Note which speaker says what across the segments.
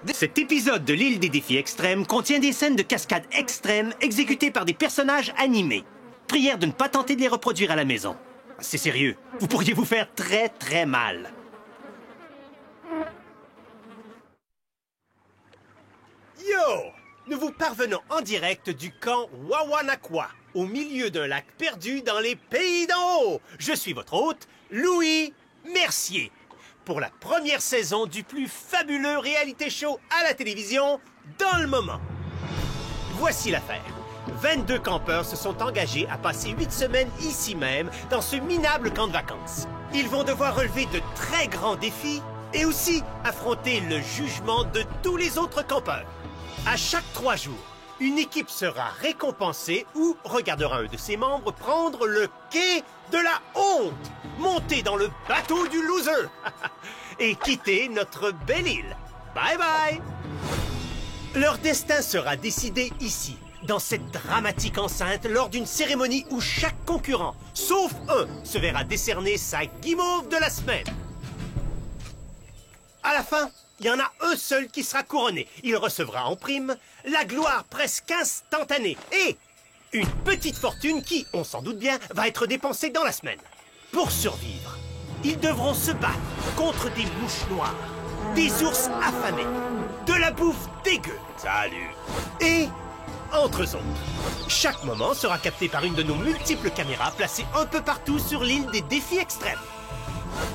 Speaker 1: Cet épisode de l'île des défis extrêmes contient des scènes de cascades extrêmes exécutées par des personnages animés. Prière de ne pas tenter de les reproduire à la maison. C'est sérieux, vous pourriez vous faire très très mal. Yo! Nous vous parvenons en direct du camp Wawanakwa, au milieu d'un lac perdu dans les pays d'en haut. Je suis votre hôte, Louis Mercier, pour la première saison du plus fabuleux reality show à la télévision dans le moment. Voici l'affaire. 22 campeurs se sont engagés à passer 8 semaines ici même, dans ce minable camp de vacances. Ils vont devoir relever de très grands défis et aussi affronter le jugement de tous les autres campeurs. À chaque 3 jours, une équipe sera récompensée ou regardera un de ses membres prendre le quai de la honte, monter dans le bateau du loser et quitter notre belle île. Bye bye! Leur destin sera décidé ici, dans cette dramatique enceinte, lors d'une cérémonie où chaque concurrent, sauf un, se verra décerner sa guimauve de la semaine. À la fin, il y en a un seul qui sera couronné. Il recevra en prime la gloire presque instantanée et une petite fortune qui, on s'en doute bien, va être dépensée dans la semaine. Pour survivre, ils devront se battre contre des mouches noires, des ours affamés, de la bouffe dégueu. Salut! Et entre autres. Chaque moment sera capté par une de nos multiples caméras placées un peu partout sur l'île des défis extrêmes.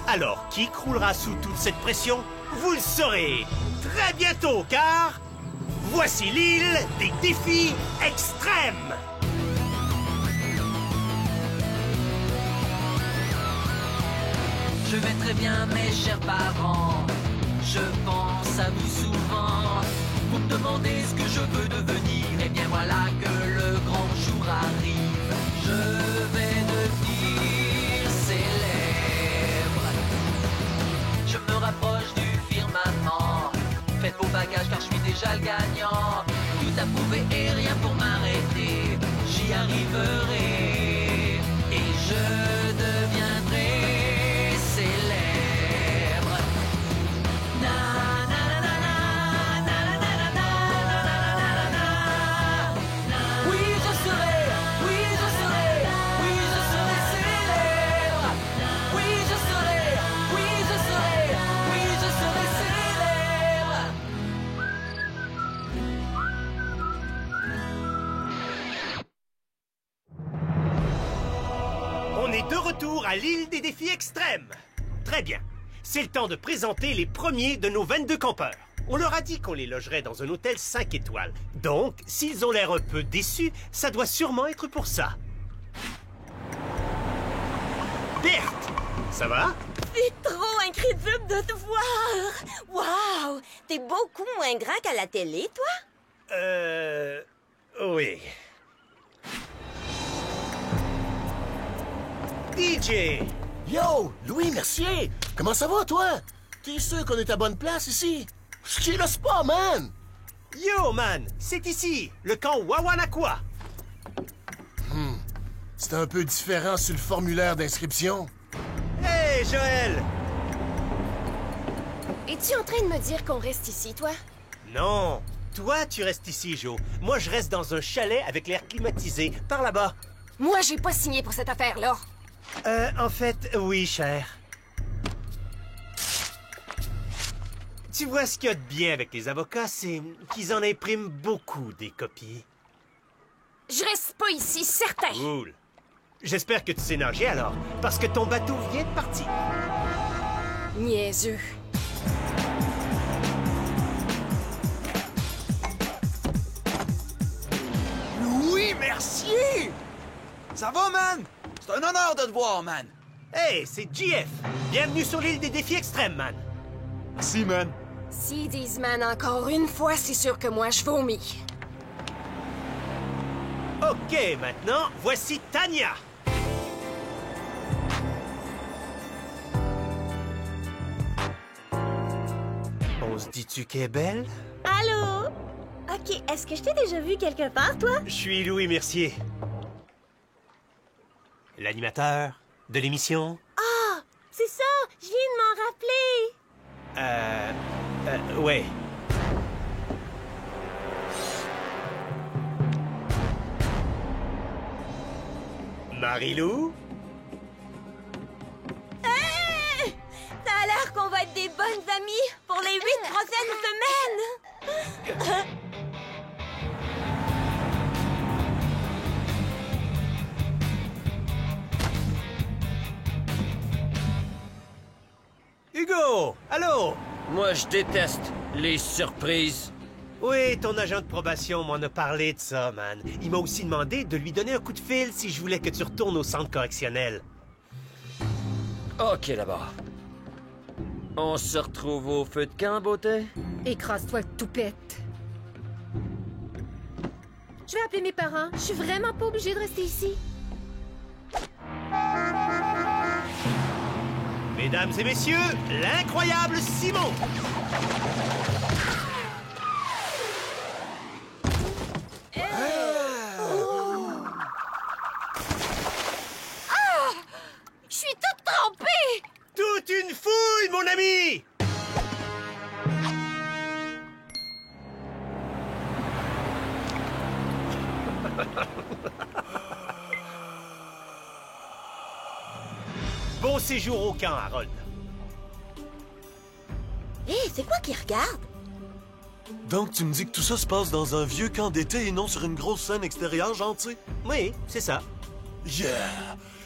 Speaker 1: Alors, qui croulera sous toute cette pression? Vous le saurez très bientôt, car voici l'île des défis extrêmes.
Speaker 2: Je vais très bien, mes chers parents. Je pense à vous souvent. Vous me demandez ce que je veux devenir. Et bien voilà que le grand jour arrive. Je vais devenir célèbre. Je me rapproche du firmament. Faites vos bagages car je suis déjà le gagnant. Tout à prouver et rien pour m'arrêter. J'y arriverai. Et je deviendrai célèbre. Na na na na na na na na na na na. Oui je serai célèbre. Oui je serai célèbre.
Speaker 1: On est de retour à l'île des défis extrêmes. Très bien. C'est le temps de présenter les premiers de nos 22 campeurs. On leur a dit qu'on les logerait dans un hôtel 5 étoiles. Donc, s'ils ont l'air un peu déçus, ça doit sûrement être pour ça. Berthe, ça va?
Speaker 3: C'est trop incrédible de te voir! Wow! T'es beaucoup moins grand qu'à la télé, toi?
Speaker 1: Oui. DJ!
Speaker 4: Yo, Louis Mercier! Comment ça va, toi? T'es sûr qu'on est à bonne place ici? Je laisse pas, man!
Speaker 1: Yo, man! C'est ici, le camp Wawanakwa!
Speaker 4: C'est un peu différent sur le formulaire d'inscription.
Speaker 1: Hey, Joël!
Speaker 3: Es-tu en train de me dire qu'on reste ici, toi?
Speaker 1: Non! Toi, tu restes ici, Jo. Moi, je reste dans un chalet avec l'air climatisé, par là-bas.
Speaker 3: Moi, j'ai pas signé pour cette affaire-là.
Speaker 1: En fait, oui, cher. Tu vois, ce qu'il y a de bien avec les avocats, c'est qu'ils en impriment beaucoup des copies.
Speaker 3: Je reste pas ici, certain!
Speaker 1: Cool. J'espère que tu sais nager alors, parce que ton bateau vient de partir.
Speaker 3: Niaiseux.
Speaker 5: Louis Mercier! Ça va, man? C'est un honneur de te voir, man.
Speaker 1: Hey, c'est JF. Bienvenue sur l'île des défis extrêmes, man.
Speaker 5: Merci, man.
Speaker 3: S'ils disent man encore une fois, c'est sûr que moi, je vomis.
Speaker 1: OK, maintenant, voici Tania. On se dit-tu qu'elle est belle?
Speaker 6: Allô? Ok, est-ce que je t'ai déjà vu quelque part, toi?
Speaker 1: Je suis Louis Mercier. L'animateur de l'émission.
Speaker 6: Ah, c'est ça! Je viens de m'en rappeler!
Speaker 1: Ouais. Marie-Lou?
Speaker 3: Hey! Ça a l'air qu'on va être des bonnes amies pour les 8 prochaines semaines!
Speaker 1: Hugo! Allô?
Speaker 7: Moi, je déteste les surprises.
Speaker 1: Oui, ton agent de probation m'en a parlé de ça, man. Il m'a aussi demandé de lui donner un coup de fil si je voulais que tu retournes au centre correctionnel.
Speaker 7: OK, d'abord. On se retrouve au feu de camp, beauté?
Speaker 8: Écrase-toi le toupette. Je vais appeler mes parents. Je suis vraiment pas obligée de rester ici.
Speaker 1: Mesdames et messieurs, l'incroyable Simon!
Speaker 3: Je suis toute trempée!
Speaker 1: Toute une fouille, mon ami! Bon séjour au camp, Harold.
Speaker 3: Hé, c'est quoi qu'il regarde?
Speaker 9: Donc, tu me dis que tout ça se passe dans un vieux camp d'été et non sur une grosse scène extérieure, gentil?
Speaker 1: Oui, c'est ça.
Speaker 9: Yeah!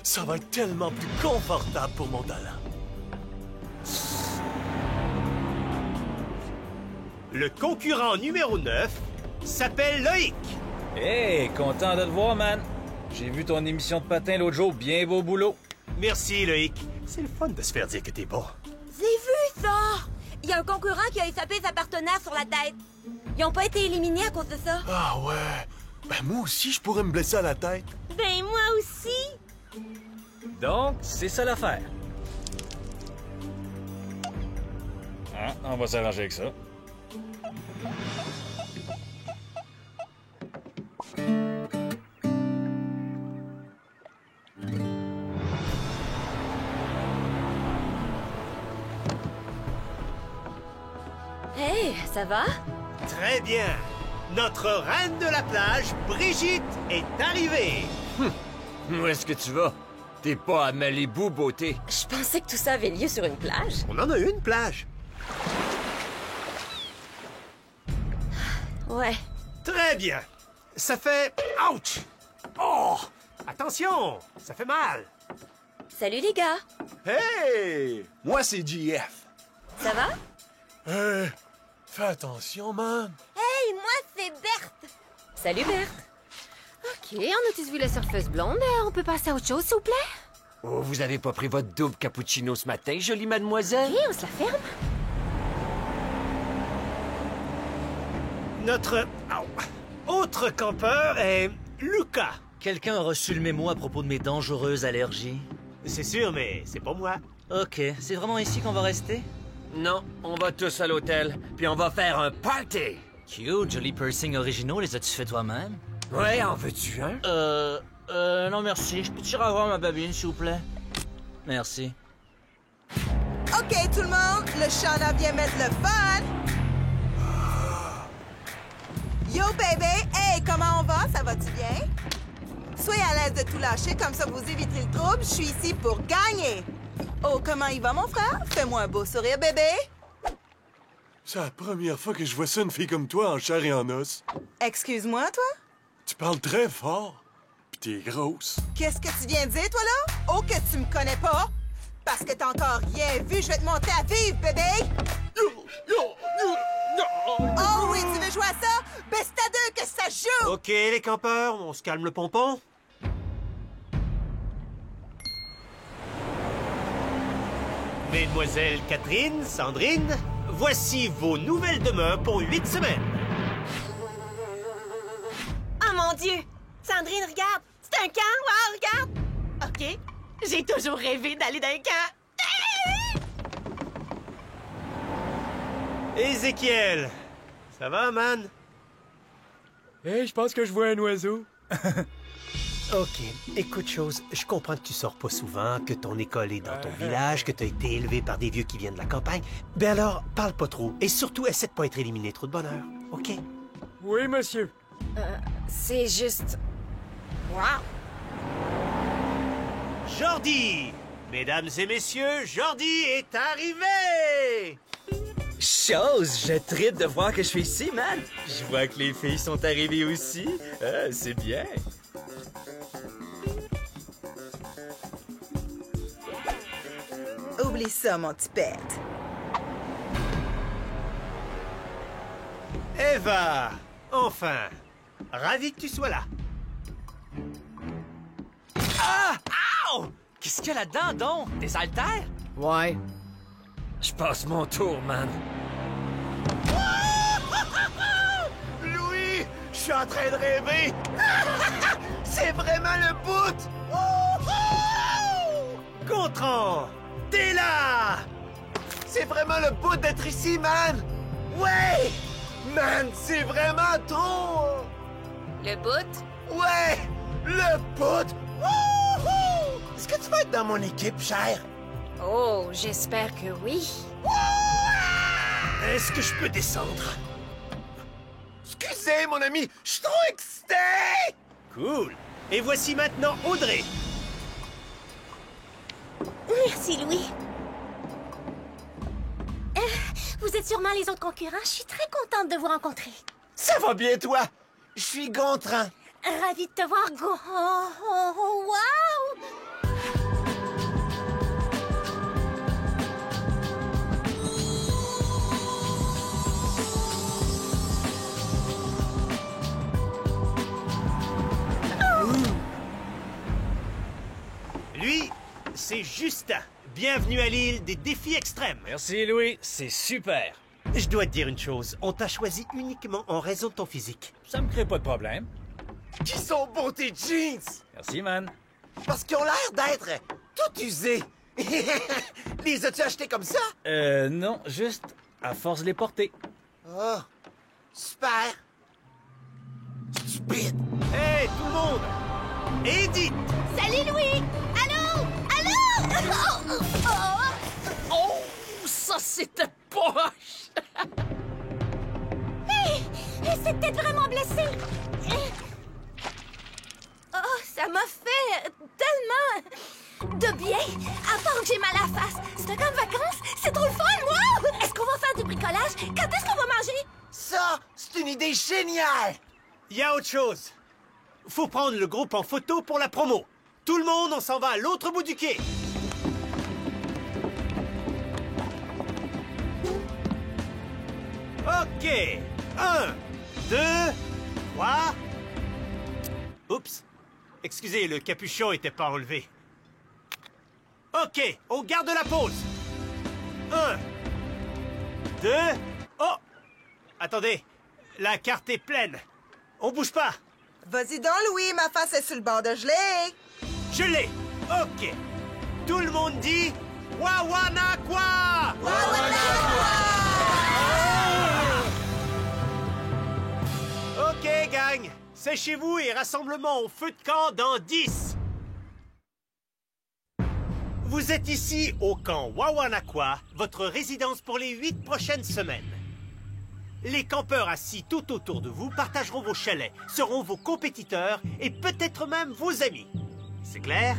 Speaker 9: Ça va être tellement plus confortable pour mon talent.
Speaker 1: Le concurrent numéro 9 s'appelle Loïc.
Speaker 10: Hey, content de te voir, man. J'ai vu ton émission de patin l'autre jour, bien beau boulot.
Speaker 1: Merci, Loïc. C'est le fun de se faire dire que t'es bon.
Speaker 3: J'ai vu ça! Il y a un concurrent qui a échappé sa partenaire sur la tête. Ils n'ont pas été éliminés à cause de ça.
Speaker 9: Ah ouais? Ben moi aussi, je pourrais me blesser à la tête.
Speaker 3: Ben moi aussi!
Speaker 10: Donc, c'est ça l'affaire. Ah, on va s'arranger avec ça.
Speaker 3: Hey, ça va?
Speaker 1: Très bien. Notre reine de la plage, Brigitte, est arrivée.
Speaker 7: Où est-ce que tu vas? T'es pas à Malibu, beauté.
Speaker 3: Je pensais que tout ça avait lieu sur une plage.
Speaker 1: On en a une plage.
Speaker 3: Ouais.
Speaker 1: Très bien. Ça fait... Ouch! Oh! Attention! Ça fait mal.
Speaker 3: Salut les gars.
Speaker 5: Hey! Moi, c'est JF.
Speaker 3: Ça va?
Speaker 9: Hey! Fais attention, man!
Speaker 3: Hey, moi c'est Berthe. Salut Berthe.
Speaker 8: OK, on a tous vu la surfeuse blonde. On peut passer à autre chose, s'il vous plaît?
Speaker 7: Oh, vous avez pas pris votre double cappuccino ce matin, jolie mademoiselle?
Speaker 8: OK, on se la ferme.
Speaker 1: Notre autre campeur est Lucas.
Speaker 11: Quelqu'un a reçu le mémo à propos de mes dangereuses allergies?
Speaker 1: C'est sûr, mais c'est pas moi.
Speaker 11: OK, c'est vraiment ici qu'on va rester?
Speaker 7: Non, on va tous à l'hôtel, puis on va faire un party!
Speaker 11: Cute, joli piercing originaux, les as-tu fait toi-même?
Speaker 7: Ouais, en veux-tu un?
Speaker 11: Non merci. Je peux-tu revoir ma babine, s'il vous plaît? Merci.
Speaker 12: OK, tout le monde, le Shauna vient mettre le fun! Yo, bébé! Hey, comment on va? Ça va-tu bien? Soyez à l'aise de tout lâcher, comme ça vous éviterez le trouble. Je suis ici pour gagner! Oh, comment il va, mon frère? Fais-moi un beau sourire, bébé!
Speaker 9: C'est la première fois que je vois ça, une fille comme toi, en chair et en os.
Speaker 12: Excuse-moi, toi?
Speaker 9: Tu parles très fort, pis t'es grosse.
Speaker 12: Qu'est-ce que tu viens de dire, toi, là? Oh, que tu me connais pas? Parce que t'as encore rien vu, je vais te monter à vivre, bébé! Oh oui, tu veux jouer à ça? Best à deux, que ça joue!
Speaker 1: OK, les campeurs, on se calme le pompon. Mesdemoiselles Catherine, Sandrine, voici vos nouvelles demeures pour 8 semaines.
Speaker 3: Oh mon Dieu! Sandrine, regarde! C'est un camp! Wow, regarde! OK. J'ai toujours rêvé d'aller dans un camp.
Speaker 1: Ézéchiel, ça va, man?
Speaker 10: Hey, je pense que je vois un oiseau.
Speaker 1: OK. Écoute, chose, je comprends que tu sors pas souvent, que ton école est dans ton village, que t'as été élevé par des vieux qui viennent de la campagne. Ben alors, parle pas trop. Et surtout, essaie de pas être éliminé trop de bonheur. OK?
Speaker 10: Oui, monsieur.
Speaker 8: C'est juste... Wow!
Speaker 1: Jordi! Mesdames et messieurs, Jordi est arrivé!
Speaker 13: Chose, je tripe de voir que je suis ici, man. Je vois que les filles sont arrivées aussi. Ah, c'est bien.
Speaker 12: Oublie ça, mon petit pet.
Speaker 1: Eva! Enfin! Ravi que tu sois là.
Speaker 10: Ah! Ow! Qu'est-ce qu'il y a là-dedans, donc? Des haltères?
Speaker 7: Ouais. Je passe mon tour, man.
Speaker 4: Louis, je suis en train de rêver. C'est vraiment le bout.
Speaker 1: Gontran! T'es là!
Speaker 4: C'est vraiment le bout d'être ici, man. Ouais! Man, c'est vraiment trop.
Speaker 8: Le bout?
Speaker 4: Ouais! Le bout! Wouhou! Est-ce que tu vas être dans mon équipe, cher?
Speaker 8: Oh, j'espère que oui.
Speaker 1: Est-ce que je peux descendre?
Speaker 4: Excusez, mon ami, je suis trop excité!
Speaker 1: Cool! Et voici maintenant Audrey.
Speaker 6: Merci, Louis. Vous êtes sûrement les autres concurrents. Je suis très contente de vous rencontrer.
Speaker 4: Ça va bien, toi? Je suis Gontran.
Speaker 6: Ravie de te voir, wow!
Speaker 1: Lui, c'est Justin. Bienvenue à l'île des défis extrêmes.
Speaker 10: Merci, Louis. C'est super.
Speaker 1: Je dois te dire une chose. On t'a choisi uniquement en raison de ton physique.
Speaker 10: Ça me crée pas de problème.
Speaker 4: Qui sont beaux tes jeans?
Speaker 10: Merci, man.
Speaker 4: Parce qu'ils ont l'air d'être tout usés. Les as-tu achetés comme ça?
Speaker 10: Non, juste à force de les porter.
Speaker 4: Oh, super. Stupide.
Speaker 1: Hey, tout le monde! Edith!
Speaker 6: Salut, Louis! Allô? Allô?
Speaker 7: Oh, ça c'était poche!
Speaker 6: Hey! C'est peut-être vraiment blessé! Oh, ça m'a fait tellement de bien! À part que j'ai mal à la face. C'est comme vacances! C'est trop le fun! Wow! Est-ce qu'on va faire du bricolage? Quand est-ce qu'on va manger?
Speaker 4: Ça, c'est une idée géniale!
Speaker 1: Il y a autre chose. Faut prendre le groupe en photo pour la promo. Tout le monde, on s'en va à l'autre bout du quai. OK. 1, 2, 3. Oups. Excusez, le capuchon était pas enlevé. OK, on garde la pause. 1, 2... Oh! Attendez, la carte est pleine. On bouge pas.
Speaker 12: Vas-y donc, Louis, ma face est sur le bord de geler.
Speaker 1: Je l'ai. OK. Tout le monde dit Wawanakwa! OK, gang. Séchez-vous et rassemblement au feu de camp dans 10. Vous êtes ici au camp Wawanakwa, votre résidence pour les 8 prochaines semaines. Les campeurs assis tout autour de vous partageront vos chalets, seront vos compétiteurs et peut-être même vos amis. C'est clair?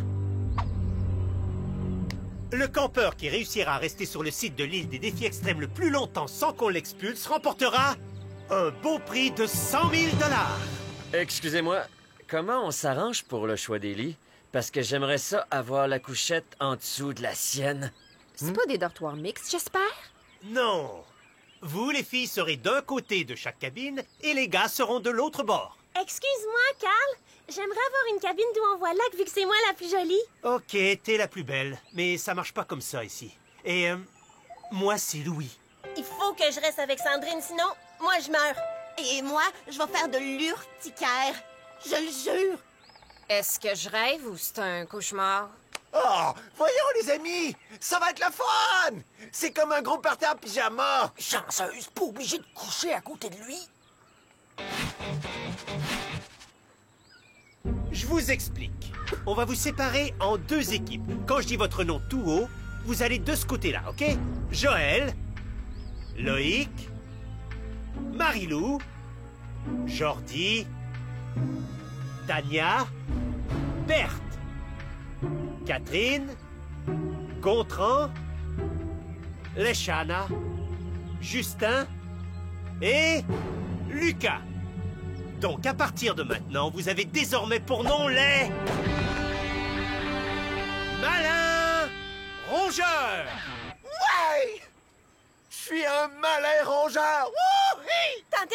Speaker 1: Le campeur qui réussira à rester sur le site de l'île des défis extrêmes le plus longtemps sans qu'on l'expulse remportera un beau prix de 100 000 $.
Speaker 7: Excusez-moi, comment on s'arrange pour le choix des lits? Parce que j'aimerais ça avoir la couchette en dessous de la sienne.
Speaker 8: C'est pas des dortoirs mixtes, j'espère?
Speaker 1: Non. Vous, les filles, serez d'un côté de chaque cabine et les gars seront de l'autre bord.
Speaker 6: Excuse-moi, Carl. J'aimerais avoir une cabine d'où on voit le lac vu que c'est moi la plus jolie.
Speaker 1: OK, t'es la plus belle, mais ça marche pas comme ça ici. Et moi, c'est Louis.
Speaker 3: Il faut que je reste avec Sandrine, sinon, moi, je meurs. Et moi, je vais faire de l'urticaire. Je le jure.
Speaker 8: Est-ce que je rêve ou c'est un cauchemar?
Speaker 4: Oh, voyons, les amis! Ça va être le fun! C'est comme un gros party en pyjama!
Speaker 14: Chanceuse, pas obligée de coucher à côté de lui.
Speaker 1: Je vous explique. On va vous séparer en 2 équipes. Quand je dis votre nom tout haut, vous allez de ce côté-là, OK? Joël, Loïc, Marilou, Jordi, Tania, Berthe. Catherine, Gontran, Leshana, Justin et Lucas. Donc, à partir de maintenant, vous avez désormais pour nom les... Malins Rongeurs!
Speaker 4: Ouais! Je suis un malin rongeur! Wouhi!
Speaker 3: Tantez,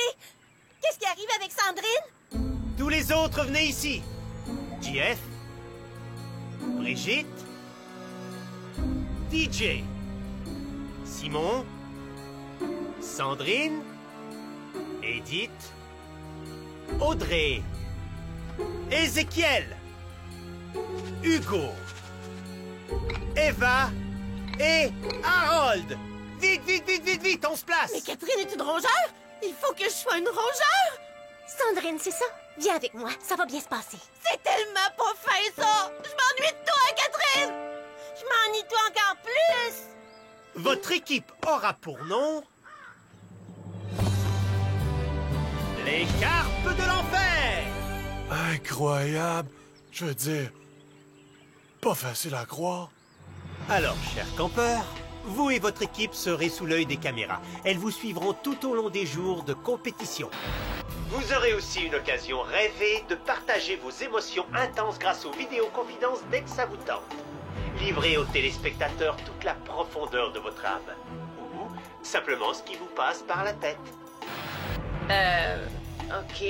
Speaker 3: qu'est-ce qui arrive avec Sandrine?
Speaker 1: Tous les autres, venez ici. JF, Brigitte, DJ, Simon, Sandrine, Edith, Audrey, Ézéchiel, Hugo, Eva et Harold. Vite, vite, vite, vite, vite, on se place.
Speaker 3: Mais Catherine est une rongeur? Il faut que je sois une rongeur?
Speaker 8: Sandrine, c'est ça? Viens avec moi, ça va bien se passer.
Speaker 3: C'est tellement pas fin, ça! Je m'ennuie de toi, Catherine! Je m'ennuie de toi encore plus!
Speaker 1: Votre équipe aura pour nom... les Carpes de l'Enfer!
Speaker 9: Incroyable! Je veux dire, pas facile à croire.
Speaker 1: Alors, chers campeurs, vous et votre équipe serez sous l'œil des caméras. Elles vous suivront tout au long des jours de compétition. Vous aurez aussi une occasion rêvée de partager vos émotions intenses grâce aux vidéoconfidences dès que ça vous tente. Livrez aux téléspectateurs toute la profondeur de votre âme. Ou simplement ce qui vous passe par la tête.
Speaker 8: OK.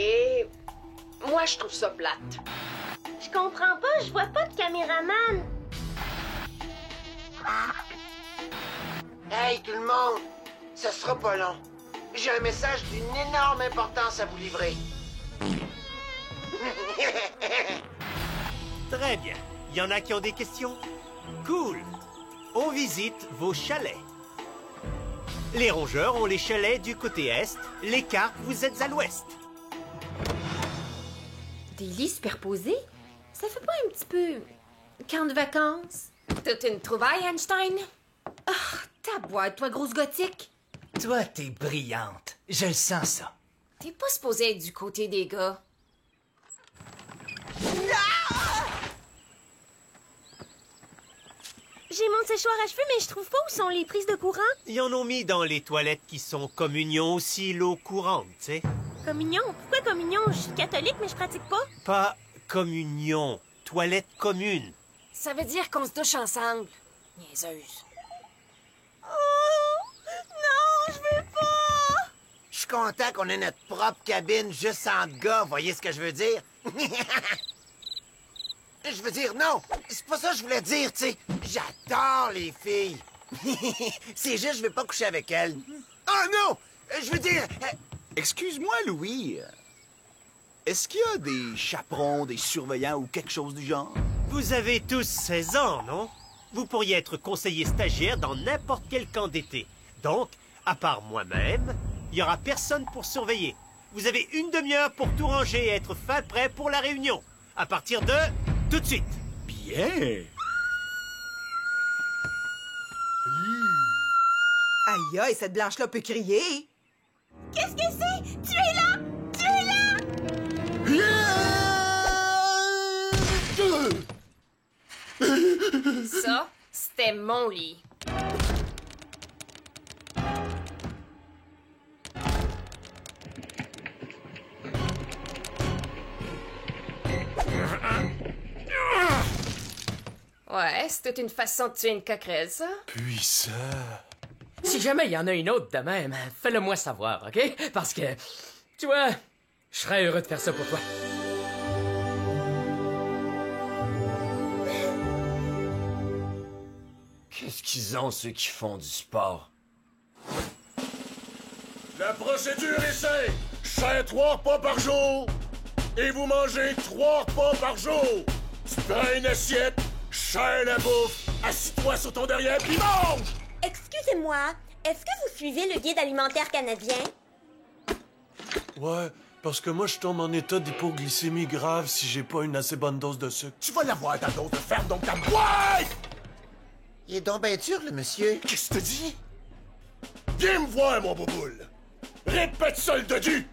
Speaker 8: Moi, je trouve ça plate. Je comprends pas, je vois pas de caméraman.
Speaker 14: Hey, tout le monde! Ça sera pas long. J'ai un message d'une énorme importance à vous livrer.
Speaker 1: Très bien. Il y en a qui ont des questions? Cool. On visite vos chalets. Les rongeurs ont les chalets du côté est. Les carpes, vous êtes à l'ouest.
Speaker 8: Des lits superposés? Ça fait pas un petit peu... camp de vacances? Toute une trouvaille, Einstein? Ah, ta boîte, toi, grosse gothique!
Speaker 11: Toi, t'es brillante. Je le sens, ça.
Speaker 8: T'es pas supposé être du côté des gars. J'ai mon séchoir à cheveux, mais je trouve pas où sont les prises de courant.
Speaker 1: Ils en ont mis dans les toilettes qui sont communion aussi l'eau courante, tu sais.
Speaker 8: Communion? Pourquoi communion? Je suis catholique, mais je pratique pas.
Speaker 1: Pas communion, toilette commune.
Speaker 8: Ça veut dire qu'on se douche ensemble. Niaiseuse.
Speaker 3: Oh! Non, je veux pas!
Speaker 14: Je suis content qu'on ait notre propre cabine juste entre gars, voyez ce que je veux dire? Je veux dire, non, c'est pas ça que je voulais dire, tu sais. J'adore les filles. C'est juste, je vais pas coucher avec elles. Oh non! Je veux dire...
Speaker 5: Excuse-moi, Louis. Est-ce qu'il y a des chaperons, des surveillants ou quelque chose du genre?
Speaker 1: Vous avez tous 16 ans, non? Vous pourriez être conseiller stagiaire dans n'importe quel camp d'été. Donc, à part moi-même, il y aura personne pour surveiller. Vous avez une demi-heure pour tout ranger et être fin prêt pour la réunion. À partir de... tout de suite.
Speaker 5: Bien.
Speaker 12: Aïe, aïe, cette blanche-là peut crier.
Speaker 3: Qu'est-ce que c'est? Tu es là! Tu es là!
Speaker 8: Ça, c'était mon lit. Ouais, c'est toute une façon de tuer une coquerelle, ça.
Speaker 9: Puissant.
Speaker 11: Si jamais il y en a une autre de même, fais-le moi savoir, OK? Parce que, tu vois, je serais heureux de faire ça pour toi.
Speaker 7: Qu'est-ce qu'ils ont, ceux qui font du sport?
Speaker 4: La procédure est simple. Je fais 3 repas par jour. Et vous mangez 3 repas par jour. Tu prends une assiette, je sers la bouffe. Assis-toi sur ton derrière puis mange!
Speaker 6: Excusez-moi, est-ce que vous suivez le guide alimentaire canadien?
Speaker 9: Ouais, parce que moi, je tombe en état d'hypoglycémie grave si j'ai pas une assez bonne dose de sucre.
Speaker 4: Tu vas l'avoir ta dose de ferme donc ta boîte!
Speaker 14: Il est donc bien dur, le monsieur.
Speaker 4: Qu'est-ce que tu dis? Viens me voir, mon bouboule. Répète ça, le dodu!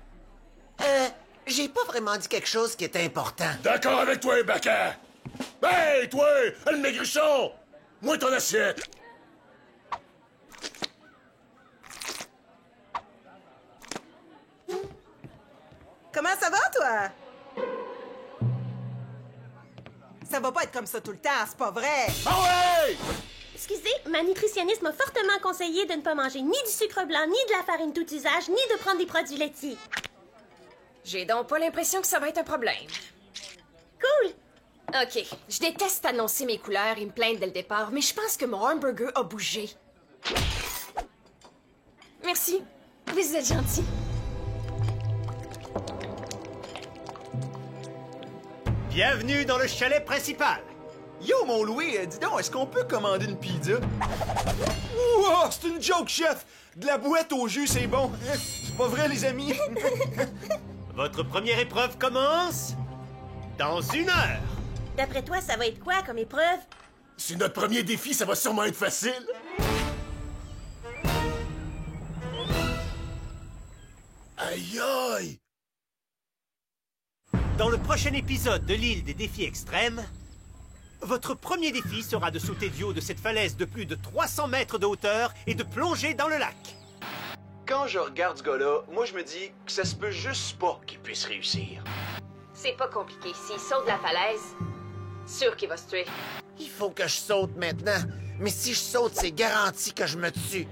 Speaker 14: J'ai pas vraiment dit quelque chose qui est important.
Speaker 4: D'accord avec toi, Baka. Hey, toi, le maigrichon! Moi, ton assiette!
Speaker 12: Comment ça va, toi? Ça va pas être comme ça tout le temps, c'est pas vrai!
Speaker 4: Ah ouais!
Speaker 3: Excusez, ma nutritionniste m'a fortement conseillé de ne pas manger ni du sucre blanc, ni de la farine tout usage, ni de prendre des produits laitiers.
Speaker 8: J'ai donc pas l'impression que ça va être un problème.
Speaker 3: Cool!
Speaker 8: OK, je déteste annoncer mes couleurs et me plaindre dès le départ, mais je pense que mon hamburger a bougé. Merci. Vous êtes gentil.
Speaker 1: Bienvenue dans le chalet principal.
Speaker 5: Yo, mon Louis, dis donc, est-ce qu'on peut commander une pizza? Ouah, c'est une joke, chef! De la bouette au jus, c'est bon. C'est pas vrai, les amis?
Speaker 1: Votre première épreuve commence dans 1 heure.
Speaker 3: D'après toi, ça va être quoi comme épreuve?
Speaker 4: C'est notre premier défi, ça va sûrement être facile. Aïe aïe!
Speaker 1: Dans le prochain épisode de l'île des défis extrêmes, votre premier défi sera de sauter du haut de cette falaise de plus de 300 mètres de hauteur et de plonger dans le lac.
Speaker 5: Quand je regarde ce gars-là, moi je me dis que ça se peut juste pas qu'il puisse réussir.
Speaker 8: C'est pas compliqué. S'il saute de la falaise, sûr qu'il va se tuer.
Speaker 14: Il faut que je saute maintenant. Mais si je saute, c'est garanti que je me tue.